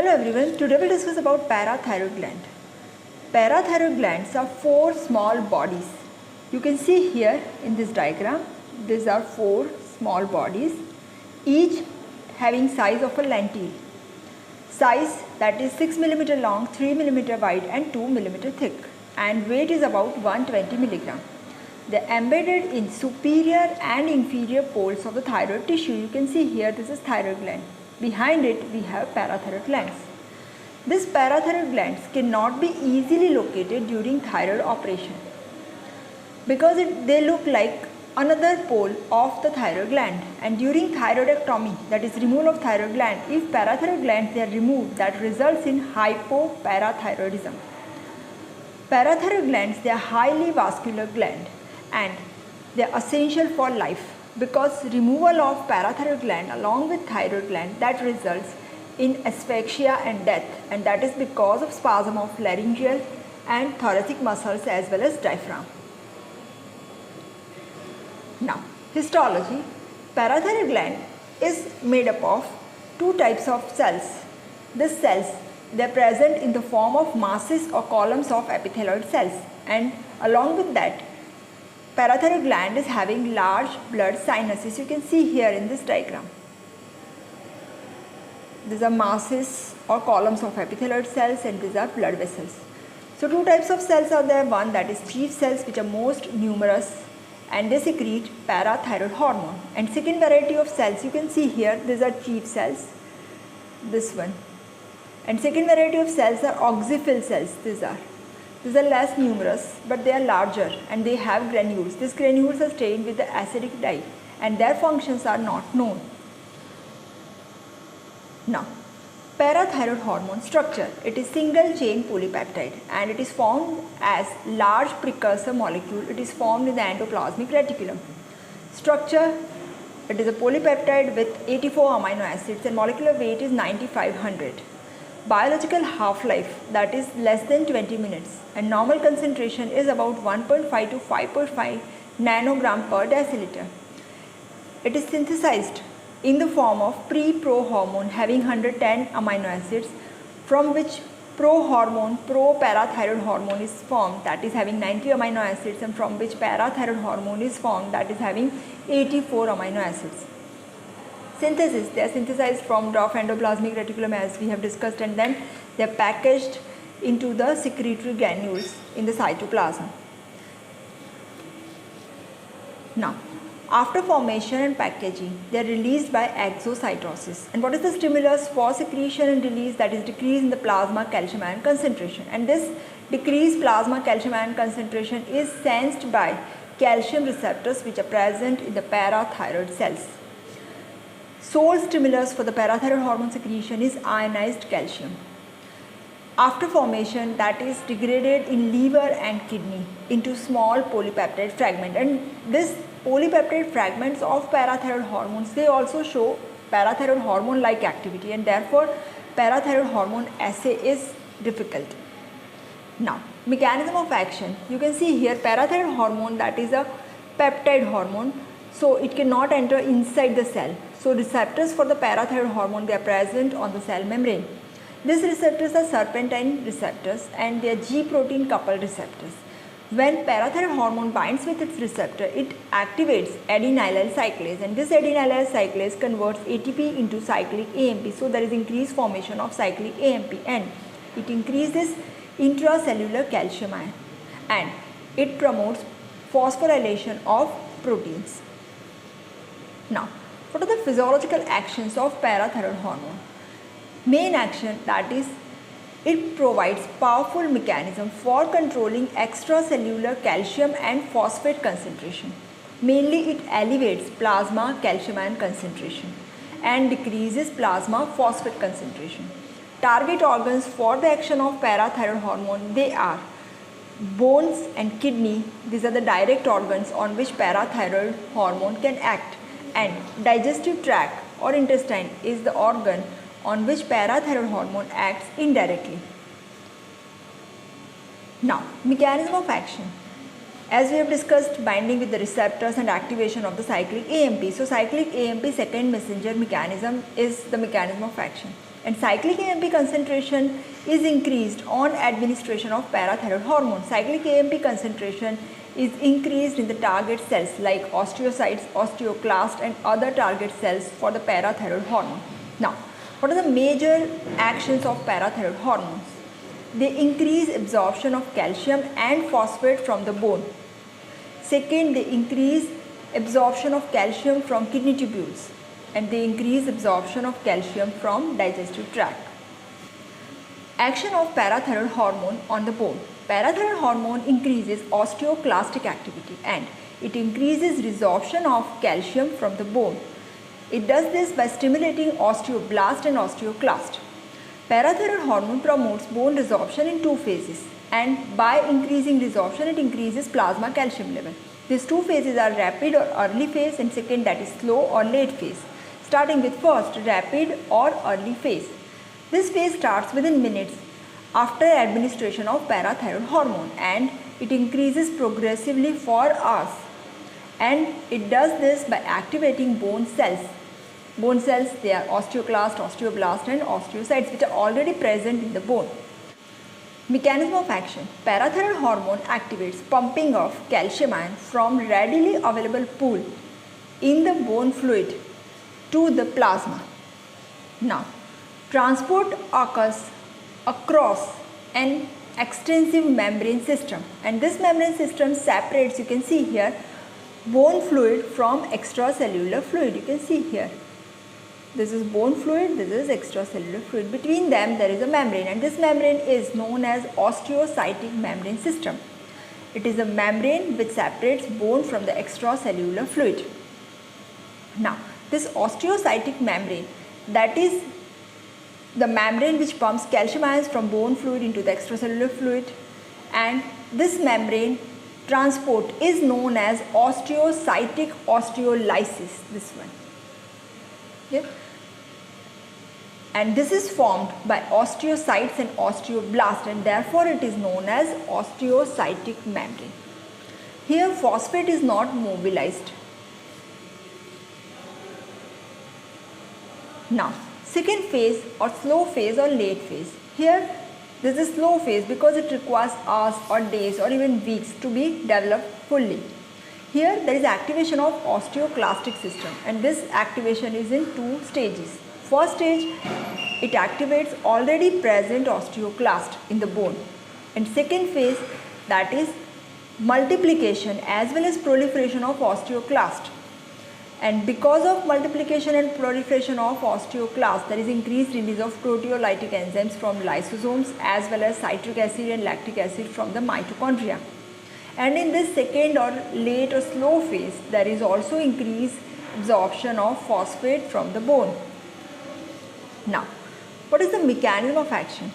Hello everyone, today we'll discuss about parathyroid gland. Parathyroid glands are four small bodies. You can see here in this diagram, these are four small bodies, each having size of a lentil. Size that is 6 mm long, 3 mm wide and 2 mm thick, and weight is about 120 mg. They are embedded in superior and inferior poles of the thyroid tissue. You can see here this is thyroid gland. Behind it we have parathyroid glands. These parathyroid glands cannot be easily located during thyroid operation because they look like another pole of the thyroid gland, and during thyroidectomy, that is removal of thyroid gland, if parathyroid glands they are removed, that results in hypoparathyroidism. Parathyroid glands, they are highly vascular gland and they are essential for life because removal of parathyroid gland along with thyroid gland, that results in asphyxia and death, and that is because of spasm of laryngeal and thoracic muscles as well as diaphragm. Now, histology. Parathyroid gland is made up of two types of cells. These cells, they are present in the form of masses or columns of epithelioid cells, and along with that, parathyroid gland is having large blood sinuses. You can see here in this diagram. These are masses or columns of epithelioid cells and these are blood vessels. So two types of cells are there. One that is chief cells, which are most numerous and they secrete parathyroid hormone, and second variety of cells you can see here, these are chief cells, this one, and second variety of cells are oxyphil cells. These are less numerous but they are larger and they have granules. These granules are stained with the acidic dye and their functions are not known. Now, parathyroid hormone structure. It is single chain polypeptide and it is formed as large precursor molecule. It is formed in the endoplasmic reticulum. Structure, it is a polypeptide with 84 amino acids and molecular weight is 9500. Biological half-life, that is less than 20 minutes, and normal concentration is about 1.5 to 5.5 nanogram per deciliter. It is synthesized in the form of pre-pro hormone having 110 amino acids, from which pro-parathyroid hormone is formed, that is having 90 amino acids, and from which parathyroid hormone is formed, that is having 84 amino acids. Synthesis, they are synthesized from rough endoplasmic reticulum as we have discussed, and then they are packaged into the secretory granules in the cytoplasm. Now, after formation and packaging, they are released by exocytosis. And what is the stimulus for secretion and release? That is decrease in the plasma calcium ion concentration. And this decreased plasma calcium ion concentration is sensed by calcium receptors which are present in the parathyroid cells. Sole stimulus for the parathyroid hormone secretion is ionized calcium. After formation, that is degraded in liver and kidney into small polypeptide fragment, and this polypeptide fragments of parathyroid hormones, they also show parathyroid hormone like activity, and therefore parathyroid hormone assay is difficult. Now, mechanism of action. You can see here parathyroid hormone, that is a peptide hormone, so it cannot enter inside the cell. So receptors for the parathyroid hormone, they are present on the cell membrane. These receptors are serpentine receptors and they are G protein coupled receptors. When parathyroid hormone binds with its receptor, it activates adenylyl cyclase, and this adenylyl cyclase converts ATP into cyclic AMP. So there is increased formation of cyclic AMP and it increases intracellular calcium ion and it promotes phosphorylation of proteins. Now, what are the physiological actions of parathyroid hormone? Main action, that is, it provides powerful mechanism for controlling extracellular calcium and phosphate concentration. Mainly it elevates plasma calcium ion concentration and decreases plasma phosphate concentration. Target organs for the action of parathyroid hormone, they are bones and kidney. These are the direct organs on which parathyroid hormone can act, and digestive tract or intestine is the organ on which parathyroid hormone acts indirectly. Now, mechanism of action. As we have discussed, binding with the receptors and activation of the cyclic AMP. So, cyclic AMP second messenger mechanism is the mechanism of action. and cyclic AMP concentration is increased on administration of parathyroid hormone. Cyclic AMP concentration is increased in the target cells like osteocytes, osteoclast and other target cells for the parathyroid hormone. Now, what are the major actions of parathyroid hormones? They increase absorption of calcium and phosphate from the bone. Second, they increase absorption of calcium from kidney tubules, and they increase absorption of calcium from digestive tract. Action of parathyroid hormone on the bone. Parathyroid hormone increases osteoclastic activity and it increases resorption of calcium from the bone. It does this by stimulating osteoblast and osteoclast. Parathyroid hormone promotes bone resorption in two phases, and by increasing resorption it increases plasma calcium level. These two phases are rapid or early phase and second, that is slow or late phase. Starting with first, rapid or early phase. This phase starts within minutes after administration of parathyroid hormone and it increases progressively for hours, and it does this by activating bone cells. Bone cells, they are osteoclast, osteoblast and osteocytes which are already present in the bone. Mechanism of action. Parathyroid hormone activates pumping of calcium ion from readily available pool in the bone fluid to the plasma. Now, transport occurs across an extensive membrane system, and this membrane system separates, you can see here, bone fluid from extracellular fluid. You can see here, this is bone fluid, this is extracellular fluid. Between them there is a membrane, and this membrane is known as osteocytic membrane system. It is a membrane which separates bone from the extracellular fluid. Now, this osteocytic membrane, that is the membrane which pumps calcium ions from bone fluid into the extracellular fluid, and this membrane transport is known as osteocytic osteolysis, this one. Okay. And this is formed by osteocytes and osteoblast, and therefore it is known as osteocytic membrane. Here phosphate is not mobilized. Now, second phase or slow phase or late phase. Here this is slow phase because it requires hours or days or even weeks to be developed fully. Here there is activation of osteoclastic system, and this activation is in two stages. First stage, it activates already present osteoclast in the bone, and second phase, that is multiplication as well as proliferation of osteoclast. And because of multiplication and proliferation of osteoclast, there is increased release of proteolytic enzymes from lysosomes as well as citric acid and lactic acid from the mitochondria. And in this second or late or slow phase, there is also increased absorption of phosphate from the bone. Now, what is the mechanism of action?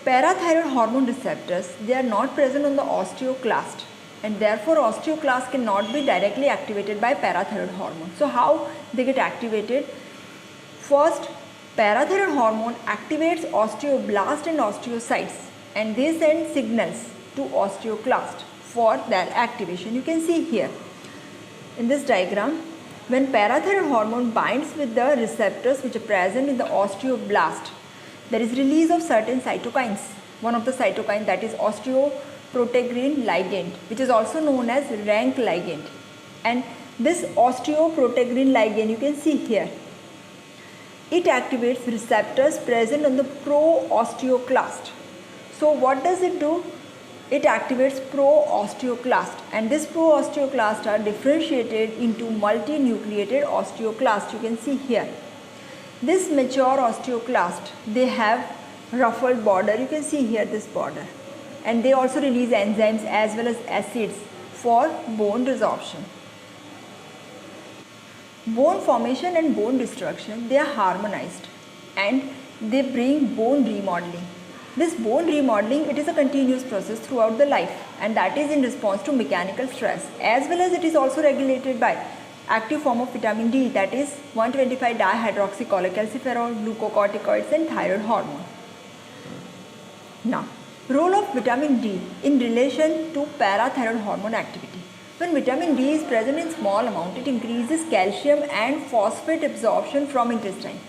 Parathyroid hormone receptors, they are not present on the osteoclast, and therefore osteoclast cannot be directly activated by parathyroid hormone. So how they get activated? First, parathyroid hormone activates osteoblast and osteocytes, and they send signals to osteoclast for their activation. You can see here in this diagram, when parathyroid hormone binds with the receptors which are present in the osteoblast, there is release of certain cytokines. One of the cytokine, that is osteoprotein ligand, which is also known as rank ligand. And this osteoprotein ligand, you can see here, it activates receptors present on the pro-osteoclast. So what does it do? It activates pro-osteoclast, and this pro-osteoclast are differentiated into multinucleated osteoclast. You can see here. This mature osteoclast, they have ruffled border. You can see here this border, and they also release enzymes as well as acids for bone resorption. Bone formation and bone destruction, they are harmonized and they bring bone remodeling. This bone remodeling, it is a continuous process throughout the life, and that is in response to mechanical stress, as well as it is also regulated by active form of vitamin D, that is 1,25-dihydroxycholecalciferol, glucocorticoids and thyroid hormone. Now, role of vitamin D in relation to parathyroid hormone activity. When vitamin D is present in small amount, it increases calcium and phosphate absorption from intestine,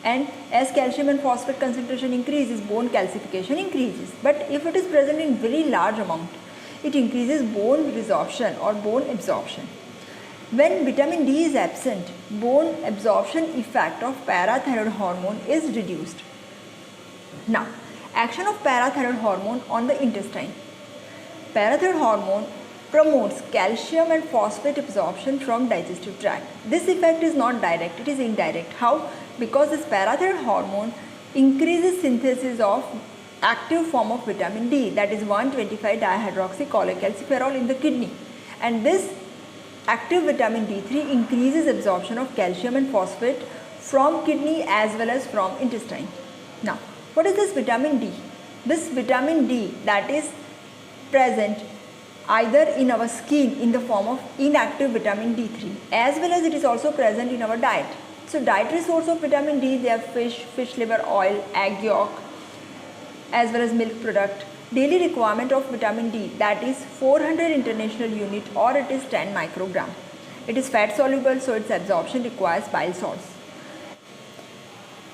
and as calcium and phosphate concentration increases, bone calcification increases. But if it is present in very large amount, it increases bone resorption or bone absorption. When vitamin D is absent, bone absorption effect of parathyroid hormone is reduced. Now, action of parathyroid hormone on the intestine. Parathyroid hormone promotes calcium and phosphate absorption from digestive tract. This effect is not direct, it is indirect. How? Because this parathyroid hormone increases synthesis of active form of vitamin D, that is 1,25-dihydroxycholecalciferol in the kidney, and this active vitamin D3 increases absorption of calcium and phosphate from kidney as well as from intestine. Now, what is this vitamin D? This vitamin D that is present either in our skin in the form of inactive vitamin D3 as well as it is also present in our diet. So dietary source of vitamin D, they are fish, fish liver oil, egg yolk as well as milk product. Daily requirement of vitamin D, that is 400 international unit or it is 10 microgram. It is fat soluble, so its absorption requires bile salts.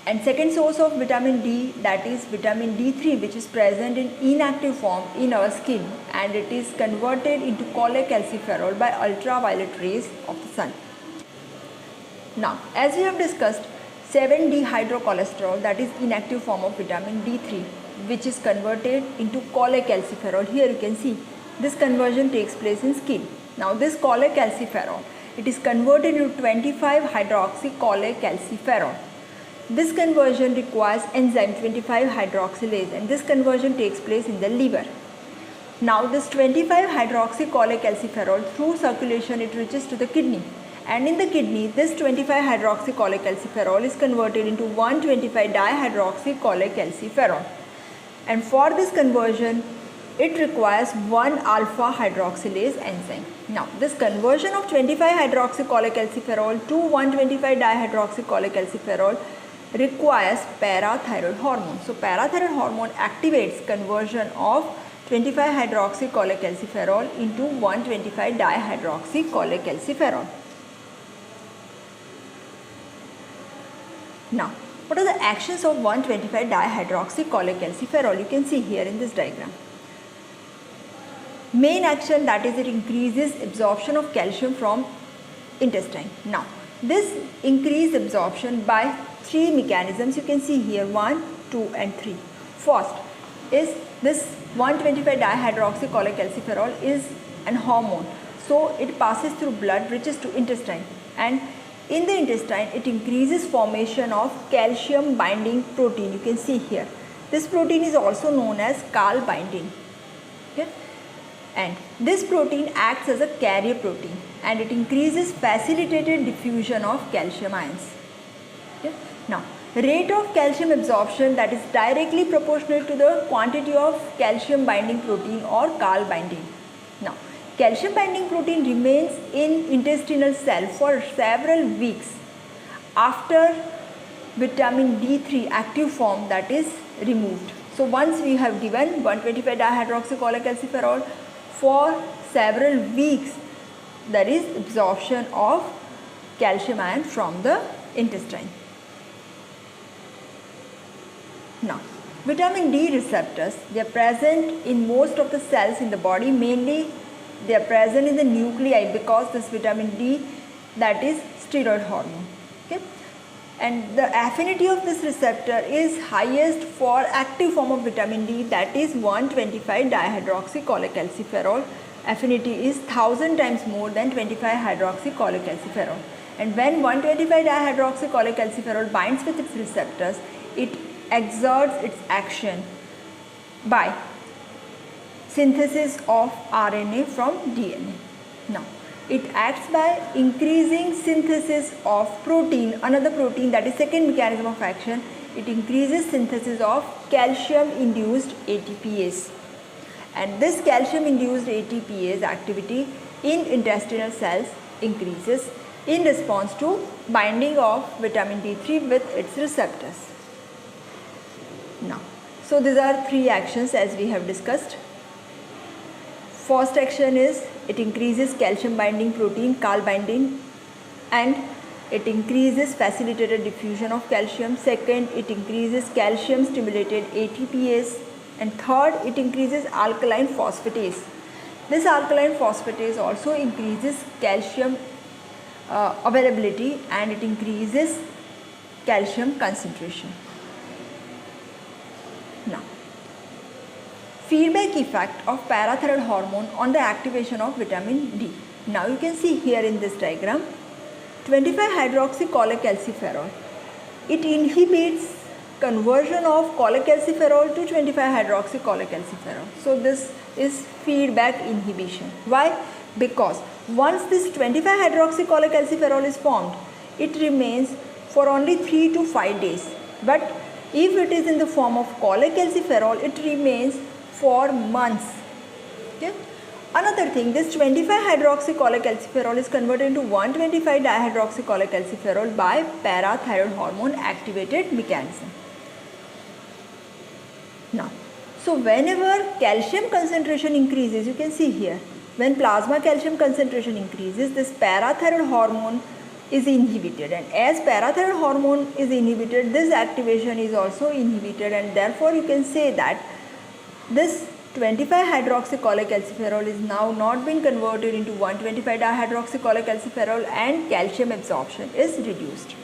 And second source of vitamin D, that is vitamin D3, which is present in inactive form in our skin and it is converted into cholecalciferol by ultraviolet rays of the sun. Now, as we have discussed, 7-dehydrocholesterol, that is inactive form of vitamin D3, which is converted into cholecalciferol. Here you can see this conversion takes place in skin. Now this cholecalciferol, it is converted into 25-hydroxycholecalciferol. This conversion requires enzyme 25-hydroxylase and this conversion takes place in the liver. Now this 25-hydroxycholecalciferol through circulation it reaches to the kidney, and in the kidney this 25-hydroxycholecalciferol is converted into 1,25-dihydroxycholecalciferol. And for this conversion, it requires 1-alpha-hydroxylase enzyme. Now, this conversion of 25-hydroxycholecalciferol to 1,25-dihydroxycholecalciferol requires parathyroid hormone. So, parathyroid hormone activates conversion of 25-hydroxycholecalciferol into 1,25-dihydroxycholecalciferol. Now, what are the actions of 1,25-dihydroxycholecalciferol? You can see here in this diagram. Main action, that is it increases absorption of calcium from intestine. Now, this increased absorption by 3 mechanisms you can see here, 1, 2 and 3. First is this 1,25-dihydroxycholecalciferol is an hormone. So, it passes through blood, reaches to intestine, and in the intestine, it increases formation of calcium binding protein. You can see here. This protein is also known as Cal binding. Okay? And this protein acts as a carrier protein and it increases facilitated diffusion of calcium ions. Okay? Now, rate of calcium absorption, that is directly proportional to the quantity of calcium binding protein or Cal binding. Now, calcium binding protein remains in intestinal cell for several weeks after vitamin D3 active form that is removed. So once we have given 1,25-dihydroxycholecalciferol, for several weeks there is absorption of calcium ion from the intestine. Now, vitamin D receptors, they are present in most of the cells in the body, mainly they are present in the nuclei because this vitamin D, that is steroid hormone. Okay? And the affinity of this receptor is highest for active form of vitamin D, that is 1,25-dihydroxycholecalciferol. Affinity is 1000 times more than 25-hydroxycholecalciferol. And when 1,25-dihydroxycholecalciferol binds with its receptors, it exerts its action by synthesis of RNA from DNA. Now, it acts by increasing synthesis of protein, another protein, that is second mechanism of action. It increases synthesis of calcium induced ATPase, and this calcium induced ATPase activity in intestinal cells increases in response to binding of vitamin D3 with its receptors. Now, so these are 3 actions as we have discussed. First action is it increases calcium binding protein, Cal binding, and it increases facilitated diffusion of calcium. Second, it increases calcium stimulated ATPase. And third, it increases alkaline phosphatase. This alkaline phosphatase also increases calcium availability, and it increases calcium concentration. Now, feedback effect of parathyroid hormone on the activation of vitamin D. Now you can see here in this diagram 25-hydroxycholecalciferol. It inhibits conversion of cholecalciferol to 25-hydroxycholecalciferol. So this is feedback inhibition. Why? Because once this 25-hydroxycholecalciferol is formed, it remains for only 3 to 5 days. But if it is in the form of cholecalciferol, it remains for months. Okay? Another thing, this 25-hydroxycholecalciferol is converted into 125-dihydroxycholecalciferol by parathyroid hormone activated mechanism. Now, so whenever calcium concentration increases, you can see here, when plasma calcium concentration increases, this parathyroid hormone is inhibited, and as parathyroid hormone is inhibited, this activation is also inhibited, and therefore you can say that this 25-hydroxycholecalciferol is now not being converted into 125-dihydroxycholecalciferol, and calcium absorption is reduced.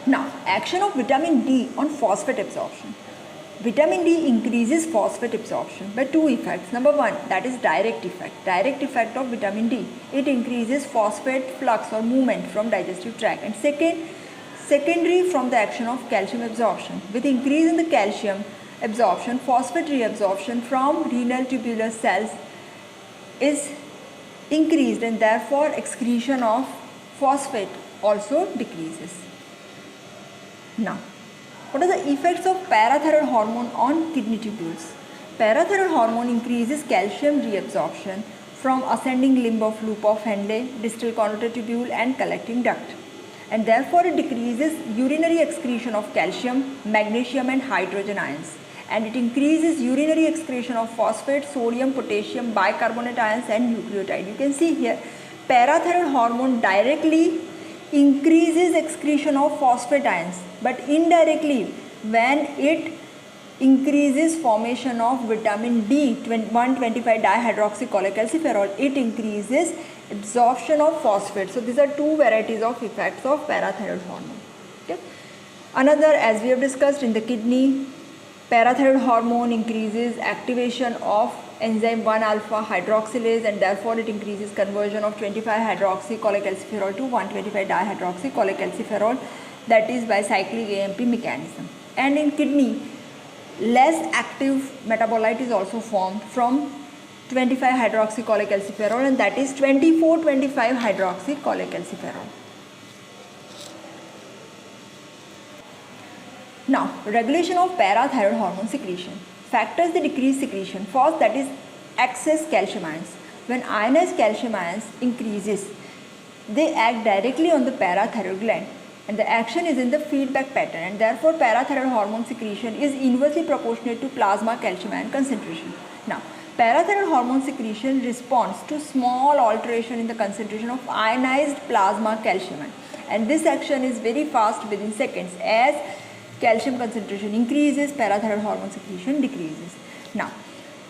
Now, action of vitamin D on phosphate absorption. Vitamin D increases phosphate absorption by two effects. Number one, that is direct effect. Direct effect of vitamin D. It increases phosphate flux or movement from digestive tract. And second, secondary from the action of calcium absorption. With increase in the calcium absorption, phosphate reabsorption from renal tubular cells is increased, and therefore excretion of phosphate also decreases. Now, what are the effects of parathyroid hormone on kidney tubules? Parathyroid hormone increases calcium reabsorption from ascending limb of loop of Henle, distal convoluted tubule and collecting duct, and therefore it decreases urinary excretion of calcium, magnesium and hydrogen ions, and it increases urinary excretion of phosphate, sodium, potassium, bicarbonate ions and nucleotide. You can see here parathyroid hormone directly increases excretion of phosphate ions, but indirectly when it increases formation of vitamin D 125-dihydroxycholecalciferol, it increases absorption of phosphate. So these are two varieties of effects of parathyroid hormone. Okay. Another, as we have discussed in the kidney, parathyroid hormone increases activation of enzyme 1-alpha hydroxylase, and therefore it increases conversion of 25-hydroxycholecalciferol to 125-dihydroxycholecalciferol, that is by cyclic AMP mechanism. And in kidney, less active metabolite is also formed from 25-hydroxycholecalciferol, and that is 24,25-hydroxycholecalciferol. Now, regulation of parathyroid hormone secretion. Factors that decrease secretion. First, that is excess calcium ions. When ionized calcium ions increases, they act directly on the parathyroid gland, and the action is in the feedback pattern, and therefore parathyroid hormone secretion is inversely proportionate to plasma calcium ion concentration. Now, parathyroid hormone secretion responds to small alteration in the concentration of ionized plasma calcium ion, and this action is very fast within seconds. As calcium concentration increases, parathyroid hormone secretion decreases. Now,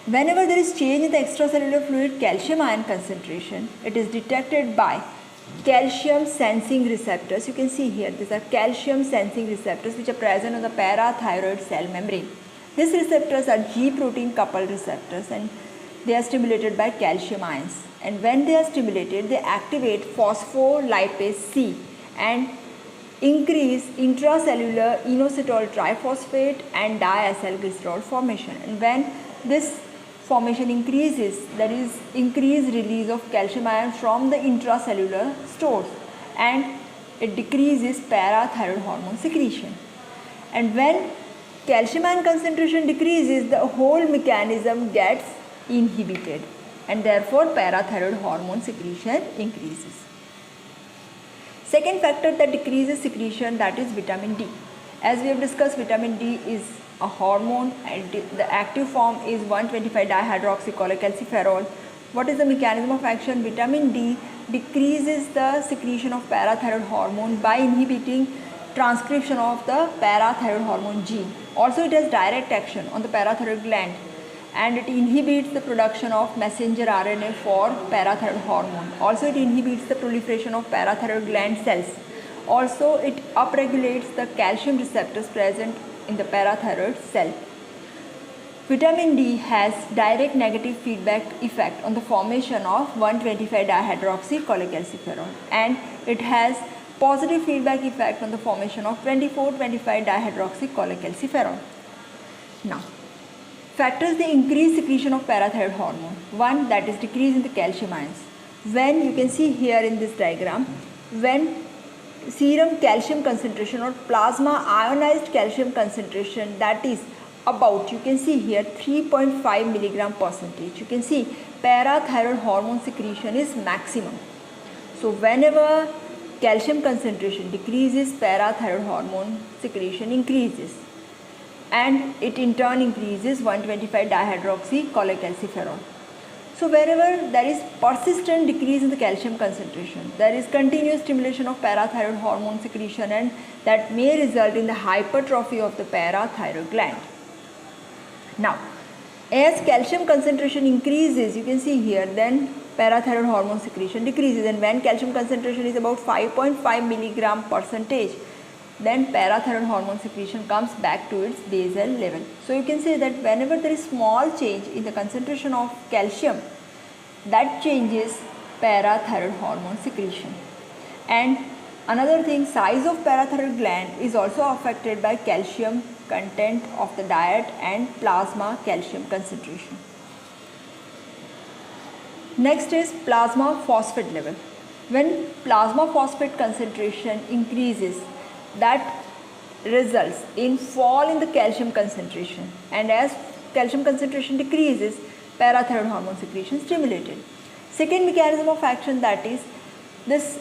whenever there is change in the extracellular fluid calcium ion concentration, it is detected by calcium sensing receptors. You can see here, these are calcium sensing receptors which are present on the parathyroid cell membrane. These receptors are G protein coupled receptors, and they are stimulated by calcium ions. And when they are stimulated, they activate phospholipase C and increase intracellular inositol triphosphate and diacylglycerol formation. And when this formation increases, that is increased release of calcium ion from the intracellular stores, and it decreases parathyroid hormone secretion. And when calcium ion concentration decreases, the whole mechanism gets inhibited, and therefore parathyroid hormone secretion increases. Second factor that decreases secretion, that is vitamin D. As we have discussed, vitamin D is a hormone, and the active form is 125-dihydroxycholecalciferol. What is the mechanism of action? Vitamin D decreases the secretion of parathyroid hormone by inhibiting transcription of the parathyroid hormone gene. Also, it has direct action on the parathyroid gland, and it inhibits the production of messenger RNA for parathyroid hormone. Also, it inhibits the proliferation of parathyroid gland cells. Also, it upregulates the calcium receptors present in the parathyroid cell. Vitamin D has direct negative feedback effect on the formation of 1,25-dihydroxycholecalciferol, and it has positive feedback effect on the formation of 24,25-dihydroxycholecalciferol. Now, factors the increased secretion of parathyroid hormone. One, that is decrease in the calcium ions. When you can see here in this diagram, when serum calcium concentration or plasma ionized calcium concentration, that is about, you can see here 3.5 milligram percentage, you can see parathyroid hormone secretion is maximum. So whenever calcium concentration decreases, parathyroid hormone secretion increases, and it in turn increases 1,25-dihydroxycholecalciferol. So wherever there is persistent decrease in the calcium concentration, there is continuous stimulation of parathyroid hormone secretion, and that may result in the hypertrophy of the parathyroid gland. Now, as calcium concentration increases, you can see here, then parathyroid hormone secretion decreases, and when calcium concentration is about 5.5 milligram percentage, then parathyroid hormone secretion comes back to its basal level. So you can say that whenever there is small change in the concentration of calcium, that changes parathyroid hormone secretion. And another thing, size of parathyroid gland is also affected by calcium content of the diet and plasma calcium concentration. Next is plasma phosphate level. When plasma phosphate concentration increases, that results in fall in the calcium concentration, and as calcium concentration decreases, parathyroid hormone secretion stimulated. Second mechanism of action, that is this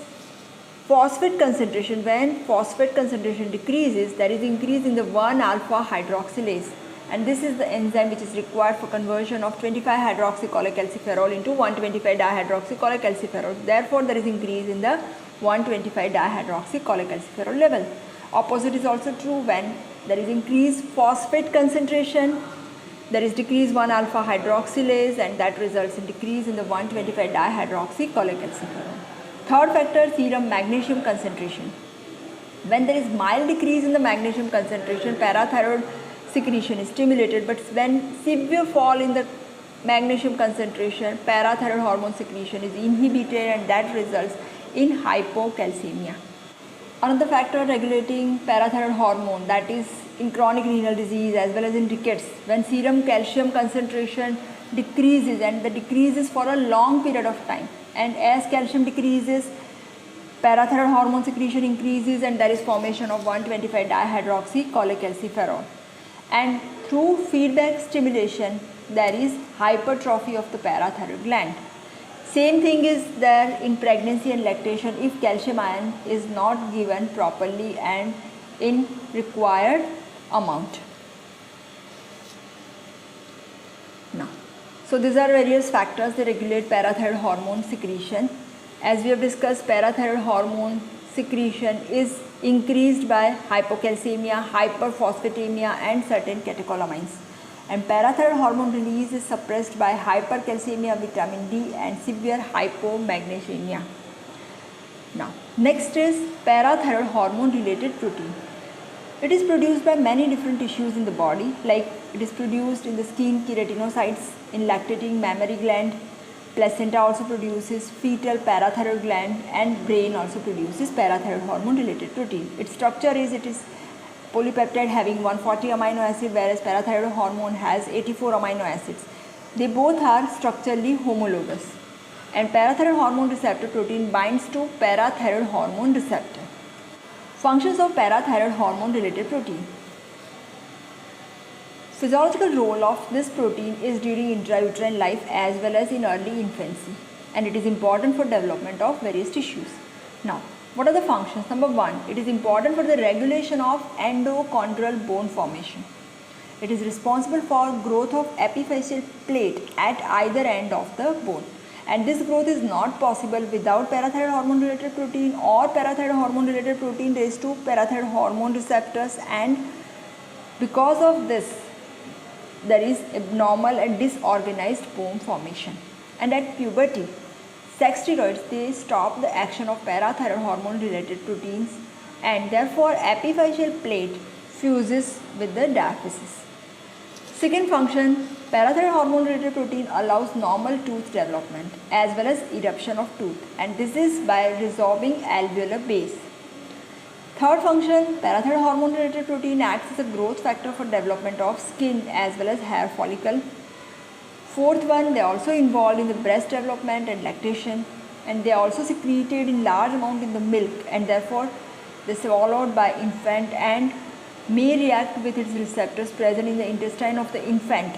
phosphate concentration. When phosphate concentration decreases, there is increase in the 1-alpha hydroxylase, and this is the enzyme which is required for conversion of 25-hydroxycholecalciferol into 1,25-dihydroxycholecalciferol. Therefore, there is increase in the 1,25-dihydroxycholecalciferol level. Opposite is also true. When there is increased phosphate concentration, there is decreased 1-alpha hydroxylase, and that results in decrease in the 1,25-dihydroxycholecalciferol. Third factor, serum magnesium concentration. When there is mild decrease in the magnesium concentration, parathyroid secretion is stimulated, but when severe fall in the magnesium concentration, parathyroid hormone secretion is inhibited, and that results in hypocalcemia. Another factor regulating parathyroid hormone, that is in chronic renal disease as well as in rickets, when serum calcium concentration decreases, and the decreases for a long period of time, and as calcium decreases, parathyroid hormone secretion increases, and there is formation of 1,25-dihydroxycholecalciferol. And through feedback stimulation, there is hypertrophy of the parathyroid gland. Same thing is there in pregnancy and lactation if calcium ion is not given properly and in required amount. Now, so these are various factors that regulate parathyroid hormone secretion. As we have discussed, parathyroid hormone secretion is increased by hypocalcemia, hyperphosphatemia, and certain catecholamines. And parathyroid hormone release is suppressed by hypercalcemia, vitamin D, and severe hypomagnesemia. Now, next is parathyroid hormone related protein. It is produced by many different tissues in the body, like it is produced in the skin, keratinocytes, in lactating mammary gland, placenta also produces, fetal parathyroid gland, and brain also produces parathyroid hormone related protein. Its structure is, it is polypeptide having 140 amino acid, whereas parathyroid hormone has 84 amino acids. They both are structurally homologous, and parathyroid hormone receptor protein binds to parathyroid hormone receptor. Functions of parathyroid hormone related protein. Physiological role of this protein is during intrauterine life as well as in early infancy, and it is important for development of various tissues. Now, what are the functions? Number one, it is important for the regulation of endochondral bone formation. It is responsible for growth of epiphyseal plate at either end of the bone. and this growth is not possible without parathyroid hormone related protein or parathyroid hormone related protein raised to parathyroid hormone receptors, and because of this there is abnormal and disorganized bone formation. And at puberty, sex steroids, they stop the action of parathyroid hormone related proteins, and therefore epiphyseal plate fuses with the diaphysis. Second function, parathyroid hormone related protein allows normal tooth development as well as eruption of tooth, and this is by resorbing alveolar base. Third function, parathyroid hormone related protein acts as a growth factor for development of skin as well as hair follicle. Fourth one, they are also involved in the breast development and lactation, and they are also secreted in large amount in the milk, and therefore they are swallowed by infant and may react with its receptors present in the intestine of the infant,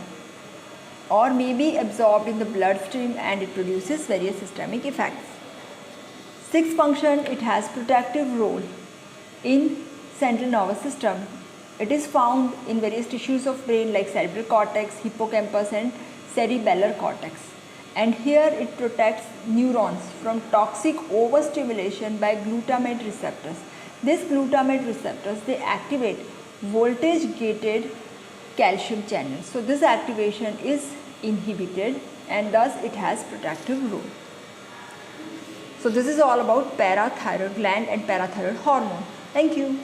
or may be absorbed in the bloodstream, and it produces various systemic effects. Sixth function, it has protective role in central nervous system. It is found in various tissues of brain like cerebral cortex, hippocampus and cerebellar cortex, and here it protects neurons from toxic overstimulation by glutamate receptors. These glutamate receptors, they activate voltage gated calcium channels, so this activation is inhibited and thus it has protective role. So this is all about parathyroid gland and parathyroid hormone. Thank you.